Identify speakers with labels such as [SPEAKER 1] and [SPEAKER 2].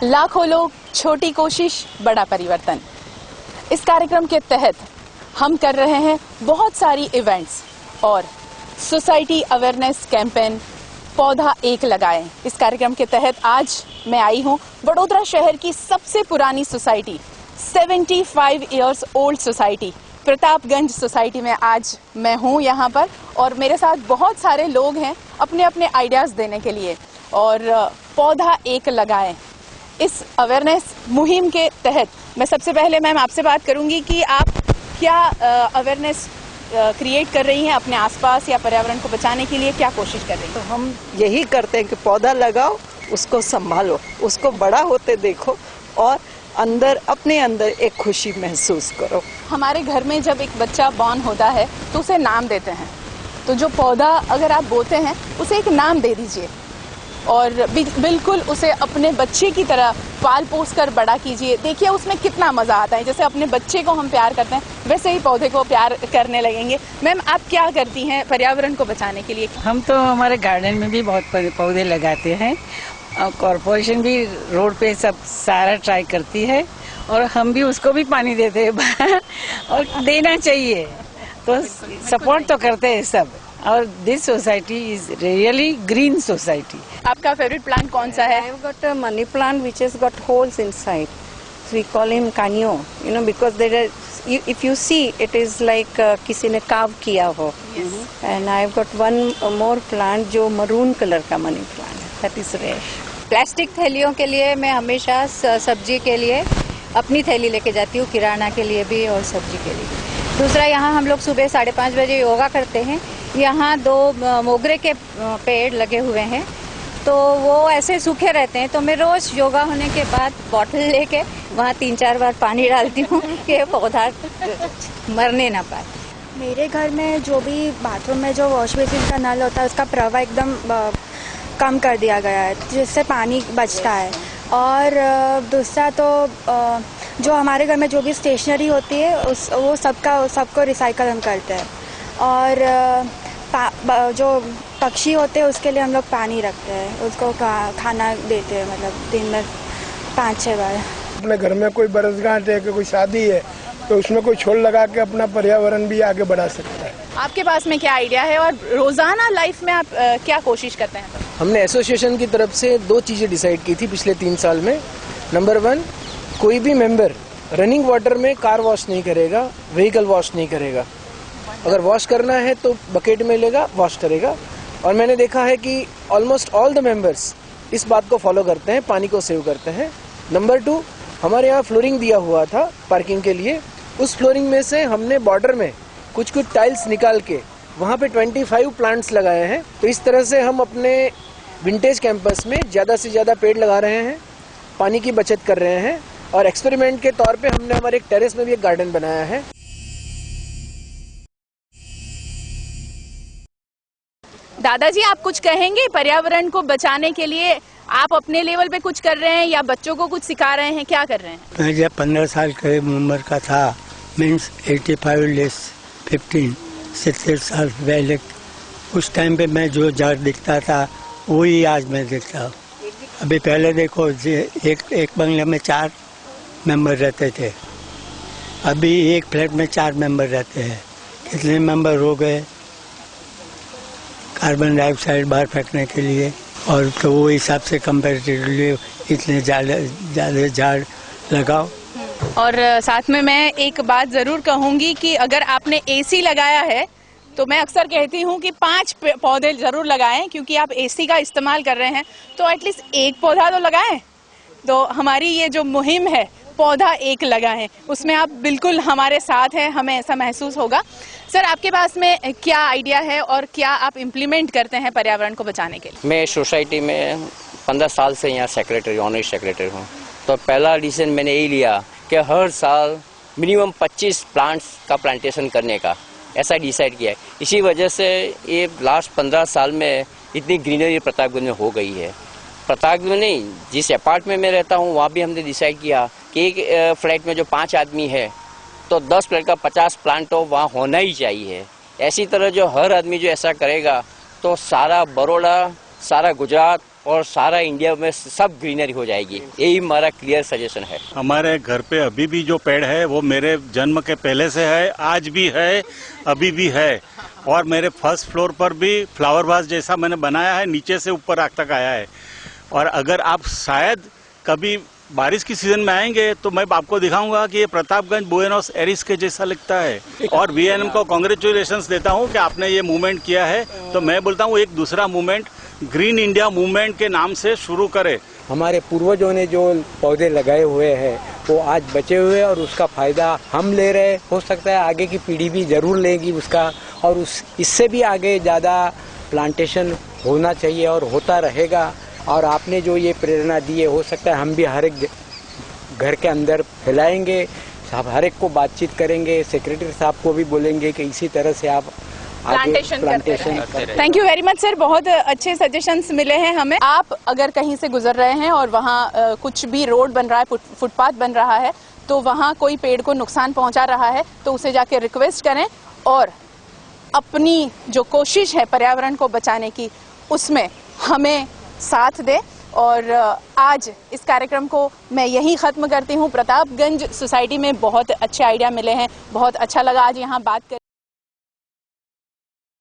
[SPEAKER 1] लाखों लोग, छोटी कोशिश, बड़ा परिवर्तन। इस कार्यक्रम के तहत हम कर रहे हैं बहुत सारी इवेंट्स और सोसाइटी अवेयरनेस कैंपेन पौधा एक लगाएं। इस कार्यक्रम के तहत आज मैं आई हूं वडोदरा शहर की सबसे पुरानी society 75 years old society Pratapganj society में आज मैं हूं यहां पर और मेरे साथ बहुत सारे लोग हैं अपने अपने आइडियाज देने के लिए। और पौधा एक लगाएं इस अवेयरनेस मुहिम के तहत मैं सबसे पहले मैम आपसे बात करूंगी कि आप क्या अवेयरनेस क्रिएट कर रही हैं अपने आसपास या पर्यावरण को बचाने के लिए, क्या कोशिश कर रही हैं?
[SPEAKER 2] तो हम यही करते हैं कि पौधा लगाओ, उसको संभालो, उसको बड़ा होते देखो और अपने अंदर एक खुशी महसूस करो।
[SPEAKER 1] हमारे घर में जब एक बच्चा बॉर्न होता है तो उसे नाम देते हैं, तो जो पौधा अगर आप बोते हैं उसे एक नाम दे दीजिए और बिल्कुल उसे अपने बच्चे की तरह पाल पोस कर बड़ा कीजिए। देखिए उसमें कितना मजा आता है। जैसे अपने बच्चे को हम प्यार करते हैं वैसे ही पौधे को प्यार करने लगेंगे। मैम आप क्या करती हैं पर्यावरण को बचाने के लिए?
[SPEAKER 3] हम तो हमारे गार्डन में भी बहुत पौधे लगाते हैं और कॉर्पोरेशन भी रोड पे सब सारा ट्राई करती है और हम भी उसको भी पानी देते हैं और देना चाहिए, तो सपोर्ट तो करते हैं सब। और this society is really green society.
[SPEAKER 1] आपका फेवरेट प्लांट कौन सा है?
[SPEAKER 2] I have got a money plant which has got holes inside. So we call him canyo, because there are, if you see, it is like किसी ने carve किया हो.
[SPEAKER 1] Yes.
[SPEAKER 2] And I have got one more plant जो maroon color का money plant है. That is rare.
[SPEAKER 4] Plastic थैलियों के लिए मैं हमेशा सब्जी के लिए अपनी थैली लेके जाती हूँ, किराना के लिए भी और सब्जी के लिए। दूसरा, यहाँ हम लोग सुबह 5:30 बजे योगा करते हैं। यहाँ 2 मोगरे के पेड़ लगे हुए हैं, तो वो ऐसे सूखे रहते हैं, तो मैं रोज योगा होने के बाद बॉटल लेके वहाँ 3-4 बार पानी डालती हूँ कि पौधा मरने ना पाए।
[SPEAKER 5] मेरे घर में जो भी बाथरूम में जो वॉश बेसिन का नल होता है उसका प्रवाह एकदम कम कर दिया गया है, जिससे पानी बचता है। और दूसरा तो जो हमारे घर में जो भी स्टेशनरी होती है वो सबको रिसाइकल हम करते हैं। और जो पक्षी होते हैं उसके लिए हम लोग पानी रखते हैं, उसको खाना देते हैं, मतलब दिन में 5-6 बार।
[SPEAKER 6] अपने घर में कोई बरसगांठ है, कोई शादी है, तो उसमें कोई छोड़ लगा के अपना पर्यावरण भी आगे बढ़ा सकता है।
[SPEAKER 1] आपके पास में क्या आइडिया है और रोजाना लाइफ में आप क्या कोशिश करते हैं?
[SPEAKER 7] हमने एसोसिएशन की तरफ से 2 चीजें डिसाइड की थी पिछले 3 साल में। नंबर 1, कोई भी मेंबर रनिंग वाटर में कार वॉश नहीं करेगा, व्हीकल वॉश नहीं करेगा। अगर वॉश करना है तो बकेट में लेगा, वॉश करेगा। और मैंने देखा है कि ऑलमोस्ट ऑल द मेंबर्स इस बात को फॉलो करते हैं, पानी को सेव करते हैं। नंबर 2, हमारे यहाँ फ्लोरिंग दिया हुआ था पार्किंग के लिए, उस फ्लोरिंग में से हमने बॉर्डर में कुछ टाइल्स निकाल के वहाँ पे 25 प्लांट्स लगाए हैं। तो इस तरह से हम अपने विंटेज कैंपस में ज़्यादा से ज़्यादा पेड़ लगा रहे हैं, पानी की बचत कर रहे हैं और एक्सपेरिमेंट के तौर पे हमने हमारे एक टेरेस में भी एक गार्डन बनाया है।
[SPEAKER 1] दादाजी आप कुछ कहेंगे पर्यावरण को बचाने के लिए? आप अपने लेवल पे कुछ कर रहे हैं या बच्चों को कुछ सिखा रहे हैं, क्या कर रहे हैं?
[SPEAKER 8] मैं जब 15 साल की उम्र का था, मीन्स 85 लेस 15, 70 साल पहले, उस टाइम पे मैं जो झाड़ दिखता था वही आज मैं दिखता हूँ। अभी पहले देखो एक बंगले में 4 मेंबर रहते थे, अभी एक फ्लैट में 4 मेंबर रहते हैं। कितने मेंबर हो गए कार्बन डाइऑक्साइड बाहर फेंकने के लिए, और तो वो हिसाब से कंपैरेटिवली इतने ज़्यादा झाड़ लगाओ।
[SPEAKER 1] और साथ में मैं एक बात जरूर कहूंगी कि अगर आपने एसी लगाया है तो मैं अक्सर कहती हूं कि 5 पौधे जरूर लगाएं, क्योंकि आप एसी का इस्तेमाल कर रहे हैं तो एटलीस्ट एक पौधा तो लगाएं। तो हमारी ये जो मुहिम है पौधा एक लगाएं, उसमें आप बिल्कुल हमारे साथ हैं, हमें ऐसा महसूस होगा। सर आपके पास में क्या आइडिया है और क्या आप इम्प्लीमेंट करते हैं पर्यावरण को बचाने के लिए?
[SPEAKER 9] मैं सोसाइटी में 15 साल से यहाँ सेक्रेटरी, ऑनरेरी सेक्रेटरी हूँ। तो पहला डिसीजन मैंने यही लिया कि हर साल मिनिमम 25 प्लांट्स का प्लांटेशन करने का ऐसा डिसाइड किया है। इसी वजह से ये लास्ट 15 साल में इतनी ग्रीनरी प्रतापगंज में हो गई है। प्रतापगंज में नहीं, जिस अपार्टमेंट में रहता हूँ वहाँ भी हमने डिसाइड किया कि एक फ्लैट में जो 5 आदमी है तो 10 फ्लैट का 50 प्लांट तो वहाँ होना ही चाहिए। ऐसी तरह जो हर आदमी जो ऐसा करेगा तो सारा बड़ौदा, सारा गुजरात और सारा इंडिया में सब ग्रीनरी हो जाएगी। यही हमारा क्लियर सजेशन है।
[SPEAKER 10] हमारे घर पे अभी भी जो पेड़ है वो मेरे जन्म के पहले से है, आज भी है, अभी भी है। और मेरे फर्स्ट फ्लोर पर भी फ्लावर वास जैसा मैंने बनाया है, नीचे से ऊपर तक आया है। और अगर आप शायद कभी बारिश की सीजन में आएंगे तो मैं आपको दिखाऊंगा कि ये प्रतापगंज बुएनोस एरिस के जैसा लगता है। और वीएनएम को कांग्रेचुलेशंस देता हूं कि आपने ये मूवमेंट किया है। तो मैं बोलता हूं एक दूसरा मूवमेंट ग्रीन इंडिया मूवमेंट के नाम से शुरू करे।
[SPEAKER 11] हमारे पूर्वजों ने जो पौधे लगाए हुए हैं वो आज बचे हुए और उसका फायदा हम ले रहे। हो सकता है आगे की पीढ़ी भी जरूर लेगी उसका, और इससे भी आगे ज़्यादा प्लांटेशन होना चाहिए और होता रहेगा। और आपने जो ये प्रेरणा दी है, हो सकता है हम भी हर एक घर के अंदर फैलाएंगे, हर एक को बातचीत करेंगे, सेक्रेटरी साहब को भी बोलेंगे कि इसी तरह से आप
[SPEAKER 1] प्लांटेशन करते रहे। Thank you very much sir, बहुत अच्छे सजेशंस मिले हैं हमें। आप अगर कहीं से गुजर रहे हैं और वहाँ कुछ भी रोड बन रहा है, फुटपाथ बन रहा है, तो वहाँ कोई पेड़ को नुकसान पहुँचा रहा है तो उसे जाके रिक्वेस्ट करें और अपनी जो कोशिश है पर्यावरण को बचाने की उसमें हमें साथ दे। और आज इस कार्यक्रम को मैं यहीं ख़त्म करती हूँ। प्रतापगंज सोसाइटी में बहुत अच्छे आइडिया मिले हैं, बहुत अच्छा लगा आज यहाँ बात कर